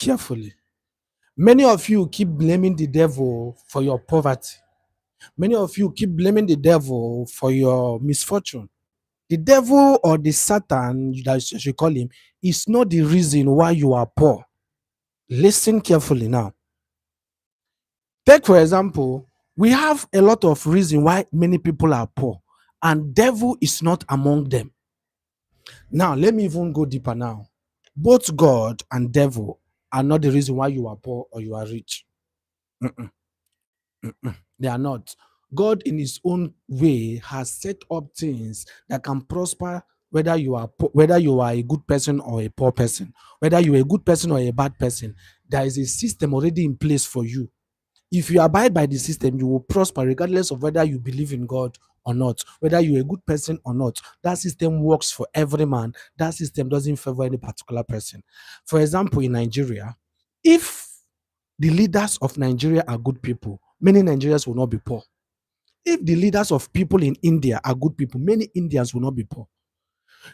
carefully. Many of you keep blaming the devil for your poverty. Many of you keep blaming the devil for your misfortune. The devil or the Satan, that you should call him, is not the reason why you are poor. Listen carefully now. Take for example, we have a lot of reason why many people are poor, and devil is not among them. Now, let me even go deeper now. Both God and devil are not the reason why you are poor or you are rich. Mm-mm. They are not. God, in His own way, has set up things that can prosper whether you are whether you are a good person or a poor person, whether you are a good person or a bad person. There is a system already in place for you. If you abide by the system, you will prosper regardless of whether you believe in God or not, whether you're a good person or not. That system works for every man. That system doesn't favor any particular person. For example, in Nigeria, if the leaders of Nigeria are good people, many Nigerians will not be poor. If the leaders of people in India are good people, many Indians will not be poor.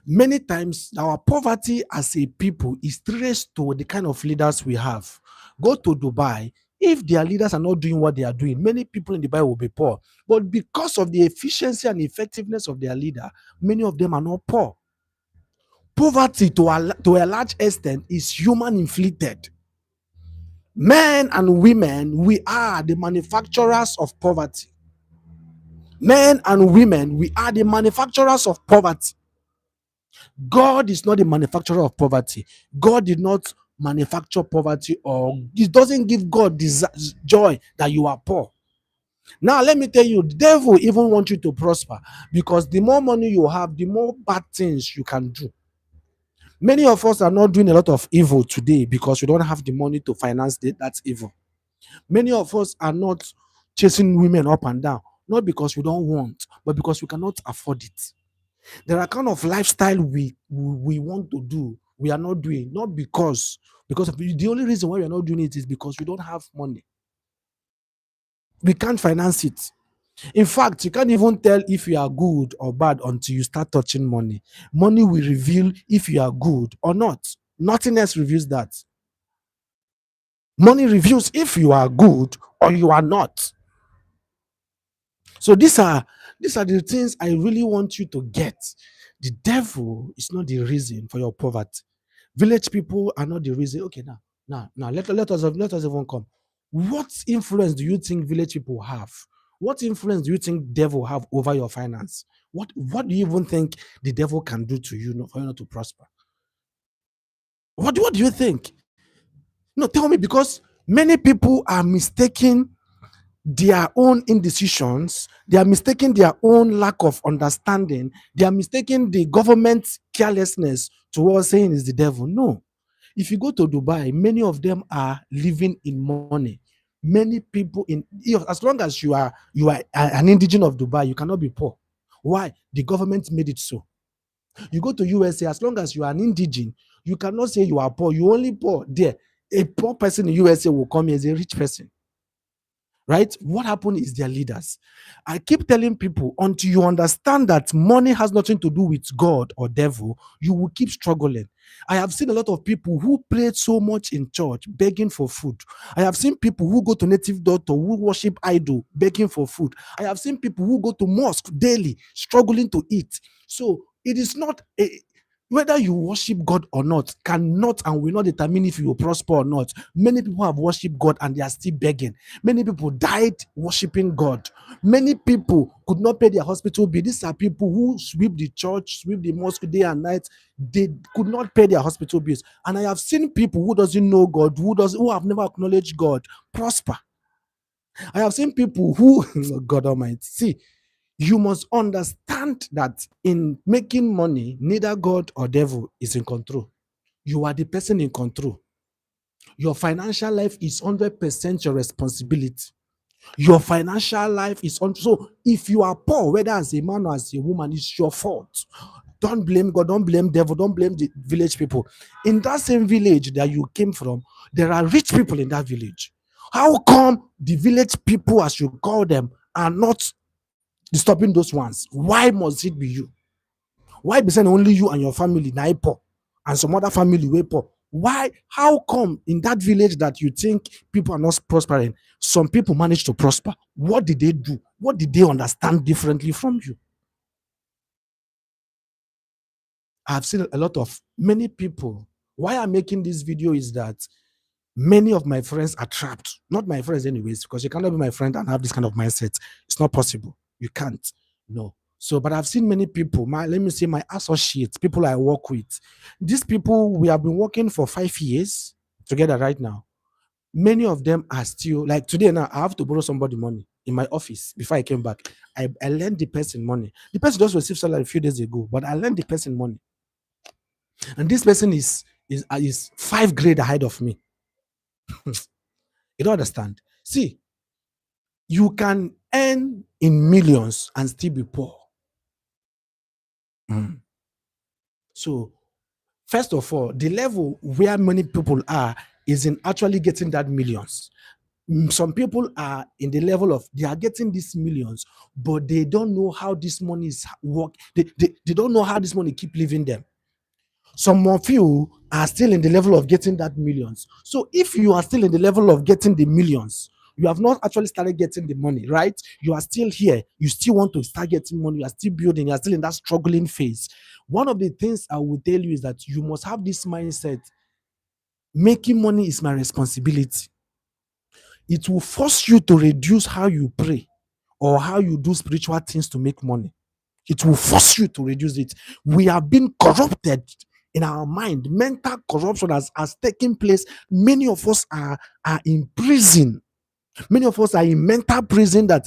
Many times, our poverty as a people is traced to the kind of leaders we have. Go to Dubai. If their leaders are not doing what they are doing, many people in Dubai will be poor. But because of the efficiency and effectiveness of their leader, many of them are not poor. Poverty, to a large extent, is human inflicted. Men and women, we are the manufacturers of poverty. Men and women, we are the manufacturers of poverty. God is not the manufacturer of poverty. God did not manufacture poverty, or it doesn't give God joy that you are poor. Now, let me tell you, the devil even wants you to prosper, because the more money you have, the more bad things you can do. Many of us are not doing a lot of evil today because we don't have the money to finance that evil. Many of us are not chasing women up and down, not because we don't want, but because we cannot afford it. There are kind of lifestyle we want to do, we are not doing, not because of the only reason why we are not doing it is because we don't have money. We can't finance it. In fact, you can't even tell if you are good or bad until you start touching money. Money will reveal if you are good or not. Nothing else reveals that. Money reveals if you are good or you are not. So these are the things I really want you to get. The devil is not the reason for your poverty. Village people are not the reason. Okay, now let us even come. What influence do you think village people have? What influence do you think devil have over your finance? What do you even think the devil can do to you for you not to prosper? What do you think? No, tell me, because many people are mistaking their own indecisions, they are mistaking their own lack of understanding, they are mistaking the government's carelessness towards saying it's the devil. No. If you go to Dubai, many of them are living in money. Many people as long as you are an indigene of Dubai, you cannot be poor. Why? The government made it so. You go to USA, as long as you are an indigene, you cannot say you are poor. You only poor there. A poor person in USA will come here as a rich person. Right? What happened is their leaders. I keep telling people, until you understand that money has nothing to do with God or devil, you will keep struggling. I have seen a lot of people who prayed so much in church begging for food. I have seen people who go to native doctor who worship idol begging for food. I have seen people who go to mosque daily struggling to eat. So it is not whether you worship God or not cannot and will not determine if you will prosper or not. Many people have worshipped God and they are still begging. Many people died worshiping God. Many people could not pay their hospital bill. These are people who sweep the church, sweep the mosque day and night. They could not pay their hospital bills. And I have seen people who doesn't know God, who have never acknowledged God, prosper. I have seen people who, God Almighty, see, you must understand that in making money, neither God or devil is in control. You are the person in control. Your financial life is 100% your responsibility. Your financial life is on. So if you are poor, whether as a man or as a woman, it's your fault. Don't blame God, don't blame devil, don't blame the village people. In that same village that you came from, there are rich people in that village. How come the village people, as you call them, are not disturbing those ones? Why must it be you? Why be saying only you and your family na poor and some other family way poor? Why? How come in that village that you think people are not prospering, some people manage to prosper? What did they do? What did they understand differently from you? I've seen a lot of many people. Why I'm making this video is that many of my friends are trapped. Not my friends, anyways, because you cannot be my friend and have this kind of mindset. It's not possible. You can't. No. So, but I've seen many people, let me say my associates, people I work with. These people, we have been working for 5 years together right now. Many of them are still like today now. I have to borrow somebody money in my office before I came back. I lent the person money. The person just received salary a few days ago, but I lent the person money. And this person is 5 grade ahead of me. You don't understand. See, you can earn in millions and still be poor. So, first of all, the level where many people are is in actually getting that millions. Some people are in the level of they are getting these millions, but they don't know how this money is work. They don't know how this money keep leaving them. Some of you are still in the level of getting that millions. So if you are still in the level of getting the millions, you have not actually started getting the money, right? You are still here. You still want to start getting money. You are still building. You are still in that struggling phase. One of the things I will tell you is that you must have this mindset. Making money is my responsibility. It will force you to reduce how you pray or how you do spiritual things to make money. It will force you to reduce it. We have been corrupted in our mind. Mental corruption has taken place. Many of us are in prison. Many of us are in mental prison that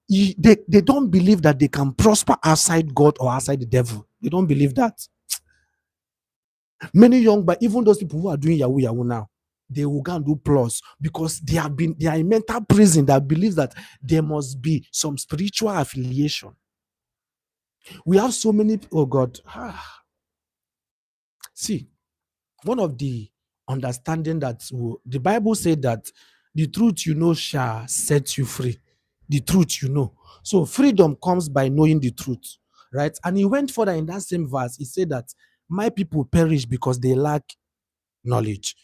they don't believe that they can prosper outside God or outside the devil. They don't believe that. Many young, but even those people who are doing Yahoo now, they will go and do plus because they are in mental prison that believes that there must be some spiritual affiliation. We have so many, oh God. See, one of the understanding that the Bible said that the truth you know shall set you free. The truth you know. So freedom comes by knowing the truth, right? And he went further in that same verse. He said that my people perish because they lack knowledge.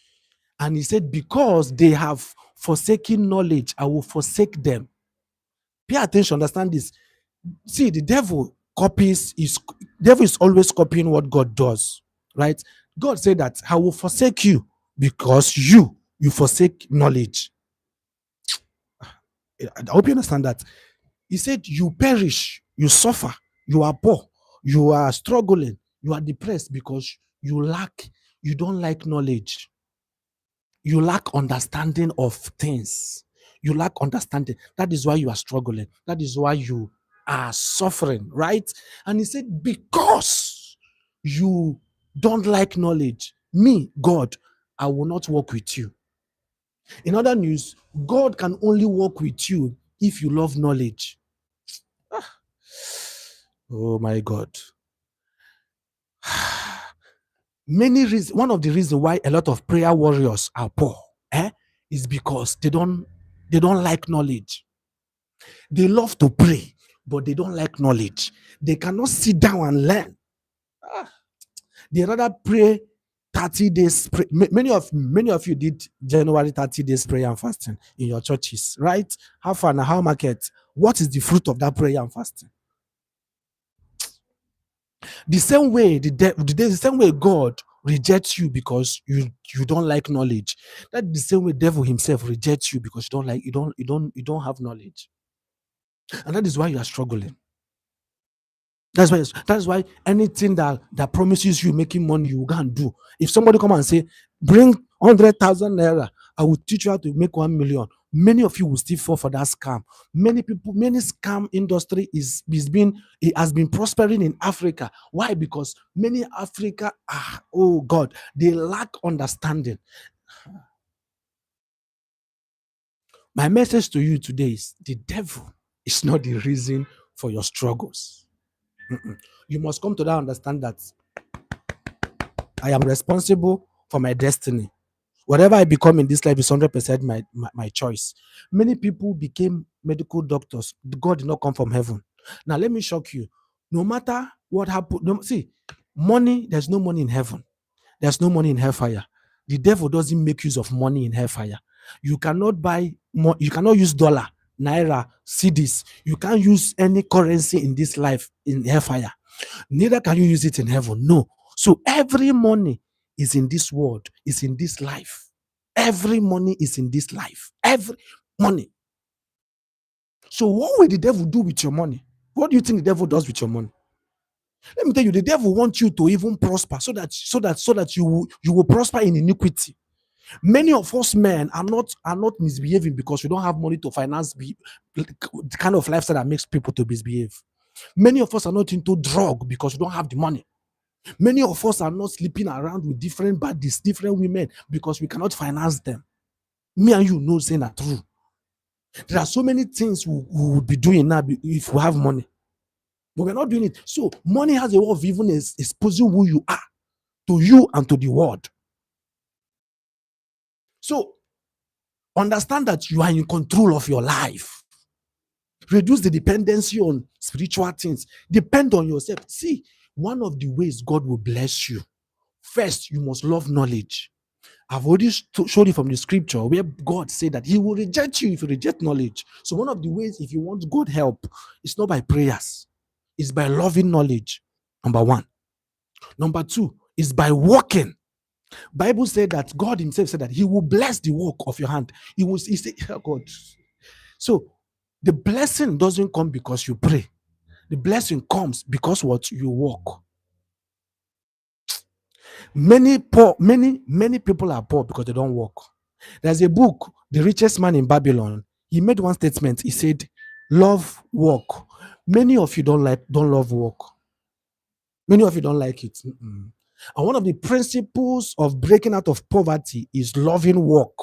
And he said, because they have forsaken knowledge, I will forsake them. Pay attention, understand this. See, the devil is always copying what God does, right? God said that I will forsake you because you forsake knowledge. I hope you understand that. He said, you perish, you suffer, you are poor, you are struggling, you are depressed because you don't like knowledge. You lack understanding of things. You lack understanding. That is why you are struggling. That is why you are suffering, right? And he said, because you don't like knowledge, me, God, I will not work with you. In other news, God can only work with you if you love knowledge. Oh my God. Many reasons. One of the reasons why a lot of prayer warriors are poor, is because they don't like knowledge. They love to pray, but they don't like knowledge. They cannot sit down and learn. They rather pray 30 days. Many of you did January 30 days prayer and fasting in your churches, right? How far now? How market? What is the fruit of that prayer and fasting? The same way the same way God rejects you because you don't like knowledge. That's the same way devil himself rejects you because you don't have knowledge. And that is why you are struggling. That's why anything that promises you making money, you can do. If somebody come and say, bring 100,000 naira, I will teach you how to make 1 million. Many of you will still fall for that scam. Many scam industry it has been prospering in Africa. Why? Because many Africa oh God, they lack understanding. My message to you today is the devil is not the reason for your struggles. You must come to that understand that I am responsible for my destiny. Whatever I become in this life is 100% my choice. Many people became medical doctors. God did not come from heaven. Now, let me shock you. No matter what happened, see, money, there's no money in heaven. There's no money in hellfire. The devil doesn't make use of money in hellfire. You cannot buy more, you cannot use dollar, naira, cedis. You can't use any currency in this life in hellfire. Neither can you use it in heaven. No. So every money is in this world, is in this life. Every money is in this life. Every money. So what will the devil do with your money? What do you think the devil does with your money? Let me tell you, the devil wants you to even prosper so that you will prosper in iniquity. Many of us men are not misbehaving because we don't have money to finance the kind of lifestyle that makes people to misbehave. Many of us are not into drug because we don't have the money. Many of us are not sleeping around with different bodies, different women because we cannot finance them. Me and you know saying that true. There are so many things we would be doing now if we have money, but we're not doing it. So money has a way of even exposing who you are to you and to the world. So understand that you are in control of your life. Reduce the dependency on spiritual things. Depend on yourself. See, one of the ways God will bless you, first, you must love knowledge. I've already showed you from the scripture where God said that He will reject you if you reject knowledge. So, one of the ways, if you want God help, it's not by prayers, it's by loving knowledge. Number one. Number two is by walking. Bible said that God Himself said that He will bless the work of your hand. He said, oh God. So the blessing doesn't come because you pray. The blessing comes because what you walk. Many people are poor because they don't work. There's a book, The Richest Man in Babylon. He made one statement. He said, "Love work." Many of you don't love work. Many of you don't like it. Mm-mm. And one of the principles of breaking out of poverty is loving work.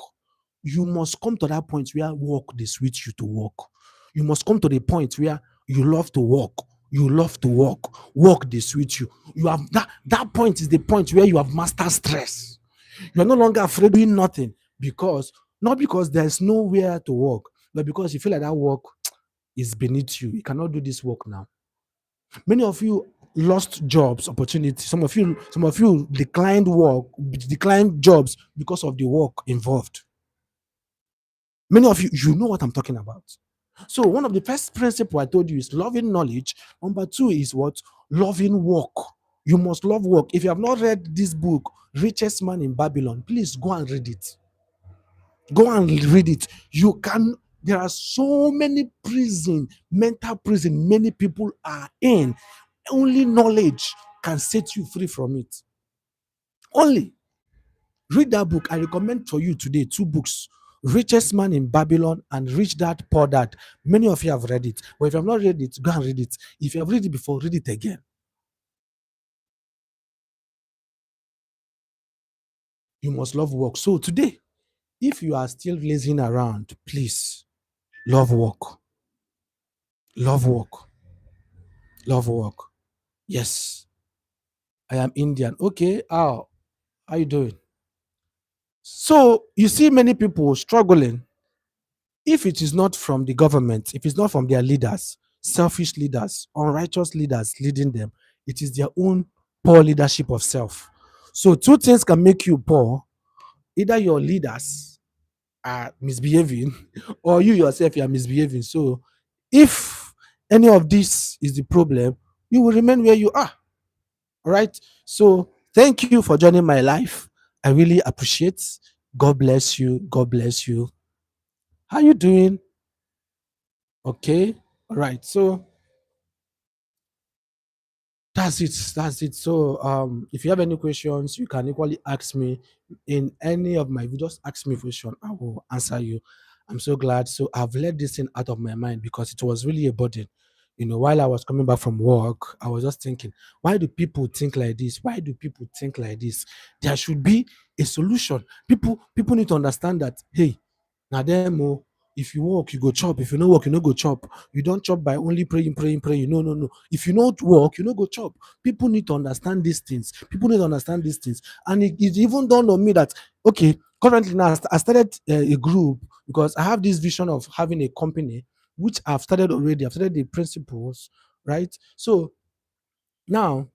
You must come to that point where work they switch you to work. You must come to the point where you love to work. You love to work. Work they switch you. You have that point is the point where you have mastered stress. You are no longer afraid of doing nothing not because there's nowhere to work, but because you feel like that work is beneath you. You cannot do this work now. Many of you lost jobs, opportunities. Some of you declined jobs because of the work involved. Many of you know what I'm talking about. So one of the first principles I told you is loving knowledge. Number two is what? Loving work. You must love work. If you have not read this book, Richest Man in Babylon, please go and read it. Go and read it. There are so many mental prison many people are in. Only knowledge can set you free from it. Only. Read that book. I recommend for you today 2 books: Richest Man in Babylon and Rich Dad Poor Dad. Many of you have read it, but if you have not read it, go and read it. If you have read it before, read it again. You must love work. So today, if you are still lazing around, please love work. Love work. Love work. Yes, I am Indian. Okay, how you doing? So you see many people struggling. If it is not from the government, if it's not from their leaders, selfish leaders, unrighteous leaders leading them, it is their own poor leadership of self. So two things can make you poor: either your leaders are misbehaving, or you yourself you are misbehaving. So if any of this is the problem, you will remain where you are. All right. So thank you for joining my life. I really appreciate. God bless you. God bless you. How you doing? Okay. All right. So that's it. That's it. So if you have any questions, you can equally ask me in any of my videos. Ask me a question. I will answer you. I'm so glad. So I've let this thing out of my mind because it was really a burden. While I was coming back from work, I was just thinking, why do people think like this? Why do people think like this? There should be a solution. People need to understand that, hey, now them, if you work, you go chop. If you no work, you no go chop. You don't chop by only praying, praying, praying. No, no, no. If you not work, you no go chop. People need to understand these things. People need to understand these things. And it even dawned on me that, okay, currently now I started a group because I have this vision of having a company, which I've started already. I've started the principles, right? So now,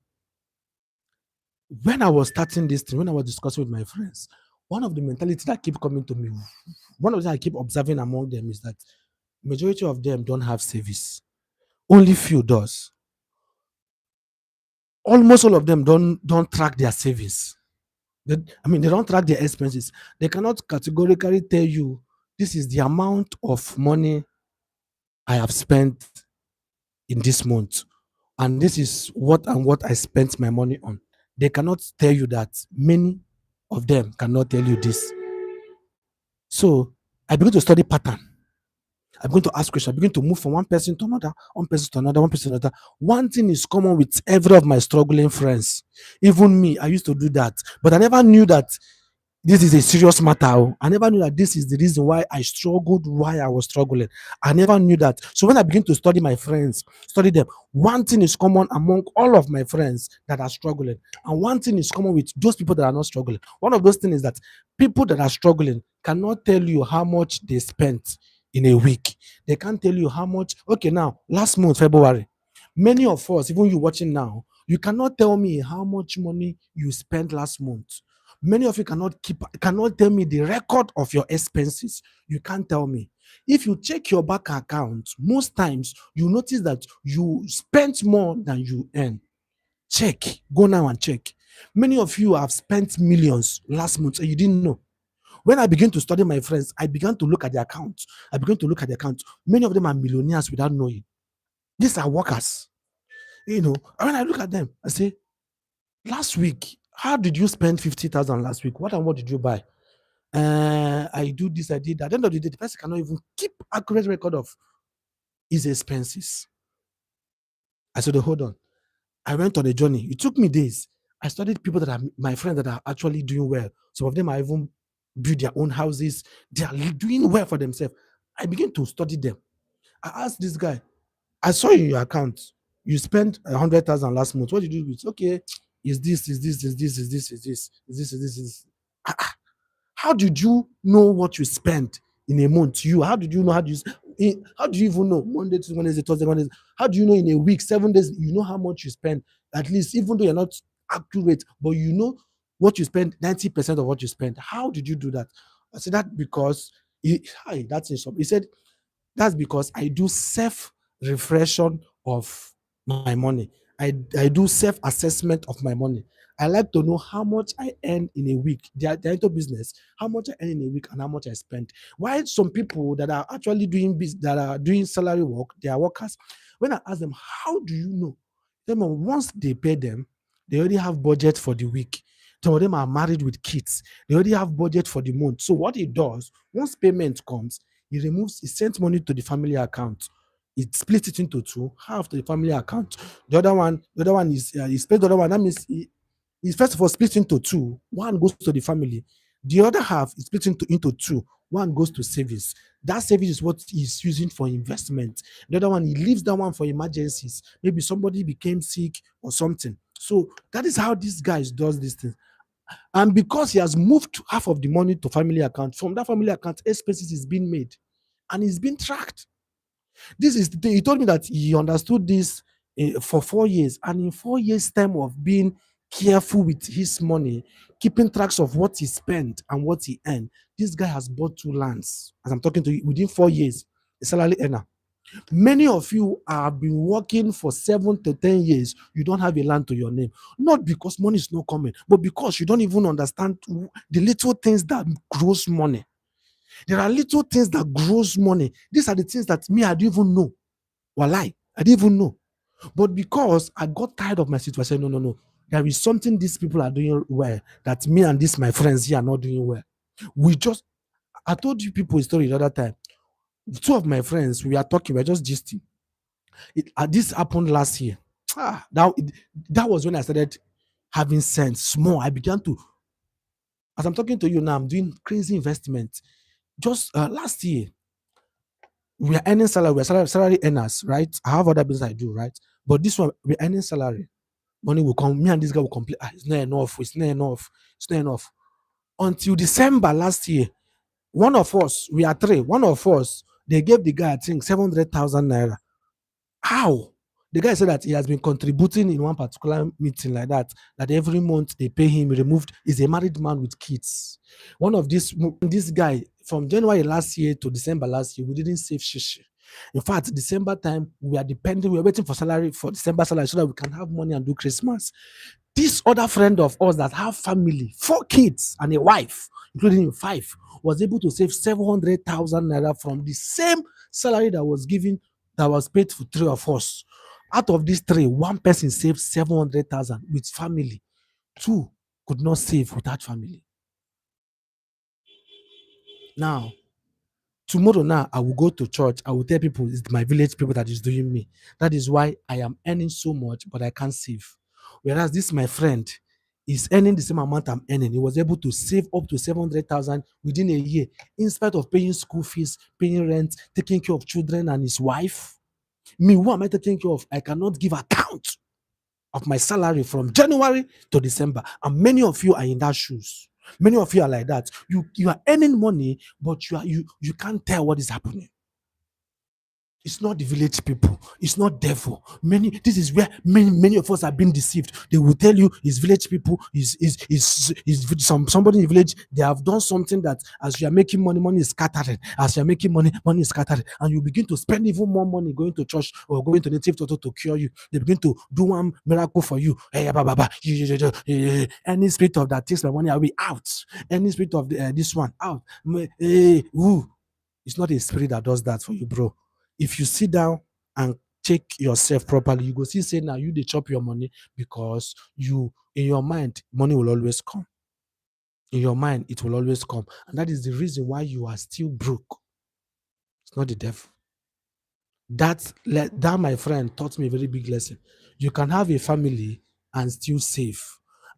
when I was starting this thing, when I was discussing with my friends, One of the mentality that keep coming to me, one of the things I keep observing among them is that majority of them don't have service. Only few does. Almost all of them don't track their savings. They don't track their expenses. They cannot categorically tell you this is the amount of money I have spent in this month, and this is what I spent my money on. They cannot tell you that. Many of them cannot tell you this. So I begin to study pattern. I'm going to ask questions. I begin to move from one person to another, one person to another, one person to another. One thing is common with every of my struggling friends. Even me, I used to do that, but I never knew that this is a serious matter. I never knew that this is the reason why I struggled, why I was struggling. I never knew that. So when I begin to study my friends, study them, one thing is common among all of my friends that are struggling, and one thing is common with those people that are not struggling. One of those things is that people that are struggling cannot tell you how much they spent in a week. They can't tell you how much. Okay, now last month, February, many of us, even you watching now, you cannot tell me how much money you spent last month. Many of you cannot tell me the record of your expenses. You can't tell me. If you check your bank account, most times you notice that you spent more than you earn. Check. Go now and check. Many of you have spent millions last month and you didn't know. When I began to study my friends, I began to look at the account. I began to look at the account. Many of them are millionaires without knowing. These are workers. When I look at them, I say, last week, how did you spend 50,000 last week? What and what did you buy? I do this, I did that. At the end of the day, the person cannot even keep accurate record of his expenses. I said, hold on. I went on a journey. It took me days. I studied people that are my friends that are actually doing well. Some of them are even built their own houses. They are doing well for themselves. I began to study them. I asked this guy, I saw in your account, you spent 100,000 last month. What did you do with? Okay, is this, is this, is this, is this, is this, is this, is this, is this. Ah, ah. How did you know what you spent in a month? How did you know? How do you even know? Monday to Wednesday, Thursday, Wednesday. How do you know in a week, 7 days, you know how much you spend? At least, even though you're not accurate, but you know what you spend, 90% of what you spend. How did you do that? I said that because that's it. He said that's because I do self-reflection of my money. I do self-assessment of my money. I like to know how much I earn in a week. They're into business, how much I earn in a week and how much I spend. Why some people that are actually that are doing salary work, they are workers. When I ask them, how do you know? Them once they pay them, they already have budget for the week. Some of them are married with kids. They already have budget for the month. So what he does, once payment comes, he sends money to the family account. He splits it into two, half to the family account. The other one is he splits the other one. That means he first of all split into two. One goes to the family. The other half is split into two. One goes to savings. That savings is what he's using for investment. The other one, he leaves that one for emergencies. Maybe somebody became sick or something. So that is how this guy does this thing. And because he has moved half of the money to family account, from that family account, expenses is being made and it's being tracked. This is the thing. He told me that he understood this for 4 years, and in 4 years' time of being careful with his money, keeping tracks of what he spent and what he earned, this guy has bought 2 lands. As I'm talking to you, within 4 years, a salary earner. Many of you have been working for 7 to 10 years. You don't have a land to your name, not because money is not coming, but because you don't even understand the little things that grows money. There are little things that grows money. These are the things that me, I didn't even know. Walai, I didn't even know. But because I got tired of my situation, I said, no, no, no. There is something these people are doing well that me and these my friends here are not doing well. I told you people a story the other time. Two of my friends, we are talking, we are just gisting. This happened last year. That was when I started having sense. Small. I began to, as I'm talking to you now, I'm doing crazy investment. Just last year, we are earning salary. We are salary earners, right? I have other business I do, right? But this one, we're earning salary. Money will come. Me and this guy will complain. It's not enough. It's not enough. It's not enough. Until December last year, one of us, we are three. One of us, they gave the guy, I think, 700,000 naira. How? The guy said that he has been contributing in one particular meeting like that every month they pay him removed. He's a married man with kids. One of this guy, from January last year to December last year, we didn't save shishi. In fact, December time, we are waiting for salary, for December salary, so that we can have money and do Christmas. This other friend of us that have family, 4 kids and a wife, including 5, was able to save 700,000 naira from the same salary that was paid for 3 of us. Out of these 3, 1 person saved 700,000 with family. 2 could not save without family. Now, tomorrow now, I will go to church. I will tell people it's my village people that is doing me. That is why I am earning so much, but I can't save. Whereas this, my friend, is earning the same amount I'm earning. He was able to save up to 700,000 within a year, in spite of paying school fees, paying rent, taking care of children and his wife. Me, who am I taking care of? I cannot give account of my salary from January to December. And many of you are in that shoes. Many of you are like that. You are earning money, but you can't tell what is happening. It's not the village people. It's not devil. This is where many of us have been deceived. They will tell you it's village people, somebody in the village. They have done something that as you are making money, money is scattered. As you are making money, money is scattered, and you begin to spend even more money going to church or going to native toto to cure you. They begin to do one miracle for you. Any spirit of that takes my money away, out. Any spirit of this one, out. It's not a spirit that does that for you, bro. If you sit down and check yourself properly, you go see say now you dey chop your money because in your mind, money will always come. In your mind, it will always come. And that is the reason why you are still broke. It's not the devil. That, my friend, taught me a very big lesson. You can have a family and still save.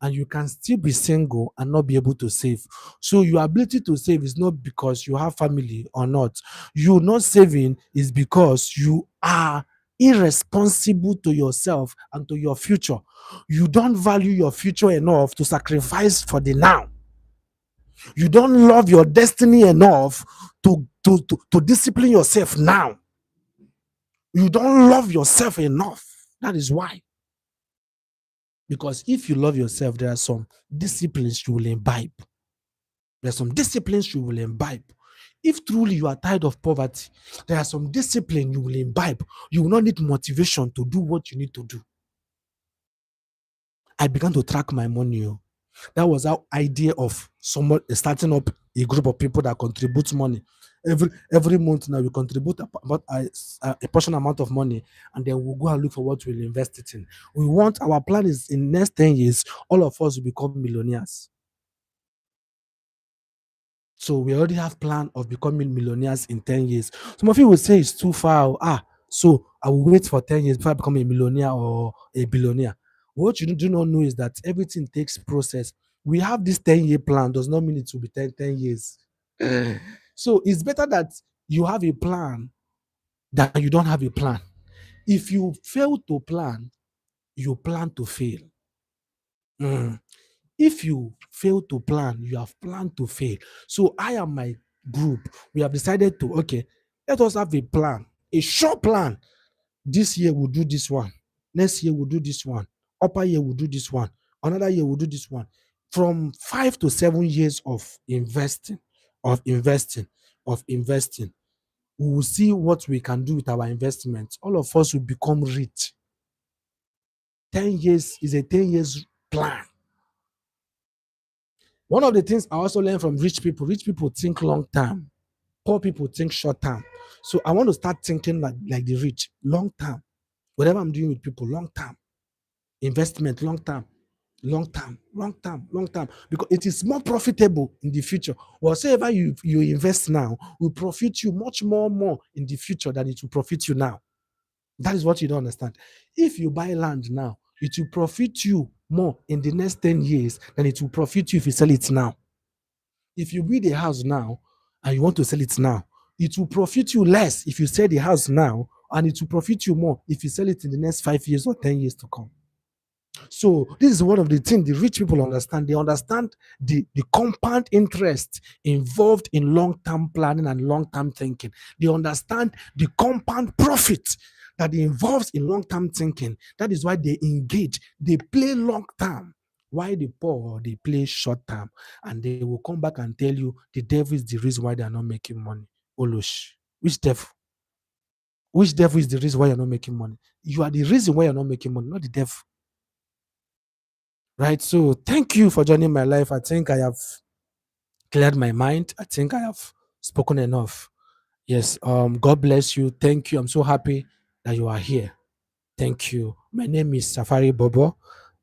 And you can still be single and not be able to save. So your ability to save is not because you have family or not. You not saving is because you are irresponsible to yourself and to your future. You don't value your future enough to sacrifice for the now. You don't love your destiny enough to discipline yourself now. You don't love yourself enough. That is why. Because if you love yourself, there are some disciplines you will imbibe. There are some disciplines you will imbibe. If truly you are tired of poverty, there are some discipline you will imbibe. You will not need motivation to do what you need to do. I began to track my money. That was our idea of someone starting up a group of people that contribute money. Every month now we contribute about a portion amount of money, and then we'll go and look for what we'll invest it in. Our plan is in next 10 years, all of us will become millionaires. So we already have plan of becoming millionaires in 10 years. Some of you will say it's too far. So I will wait for 10 years before I become a millionaire or a billionaire. What you do not know is that everything takes process. We have this 10-year plan, does not mean it will be 10 years. So it's better that you have a plan than you don't have a plan. If you fail to plan, you plan to fail. If you fail to plan, you have planned to fail. So I and my group, we have decided to, okay, let us have a plan, a short plan. This year we'll do this one. Next year we'll do this one. Upper year we'll do this one. Another year we'll do this one. From 5 to 7 years of investing, we will see what we can do with our investments. All of us will become rich. 10 years is a 10 years plan. One of the things I also learned from rich people think long term. Poor people think short term. So I want to start thinking like the rich, long term. Whatever I'm doing with people, long term. Investment, long term. Because it is more profitable in the future. Whatever you invest now will profit you much more in the future than it will profit you now. That is what you don't understand. If you buy land now, it will profit you more in the next 10 years than it will profit you if you sell it now. If you build a house now and you want to sell it now, it will profit you less if you sell the house now, and it will profit you more if you sell it in the next 5 years or 10 years to come. So this is one of the things the rich people understand. They understand the compound interest involved in long-term planning and long-term thinking. They understand the compound profit that involves in long-term thinking. That is why they engage, they play long-term. Why the poor, they play short-term, and they will come back and tell you the devil is the reason why they are not making money. Olosh. Which devil? Which devil is the reason why you're not making money? You are the reason why you're not making money, not the devil. Right? So thank you for joining my life. I think I have cleared my mind. I think I have spoken enough. Yes. God bless you. Thank you. I'm so happy that you are here. Thank you. My name is Safari Bobo,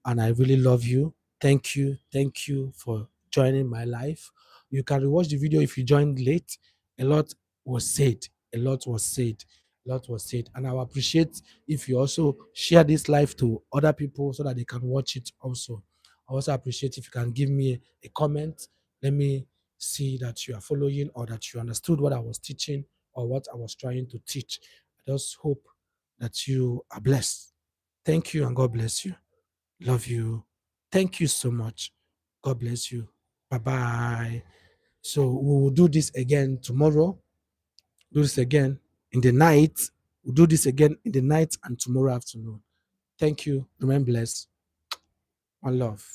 and I really love you. Thank you. Thank you for joining my life. You can rewatch the video if you joined late. A lot was said. A lot was said. A lot was said. And I will appreciate if you also share this live to other people so that they can watch it also. I also appreciate if you can give me a comment. Let me see that you are following or that you understood what I was teaching or what I was trying to teach. I just hope that you are blessed. Thank you and God bless you. Love you. Thank you so much. God bless you. Bye bye. So we will do this again tomorrow. Do this again in the night. We'll do this again in the night and tomorrow afternoon. Thank you. Remain blessed. One love.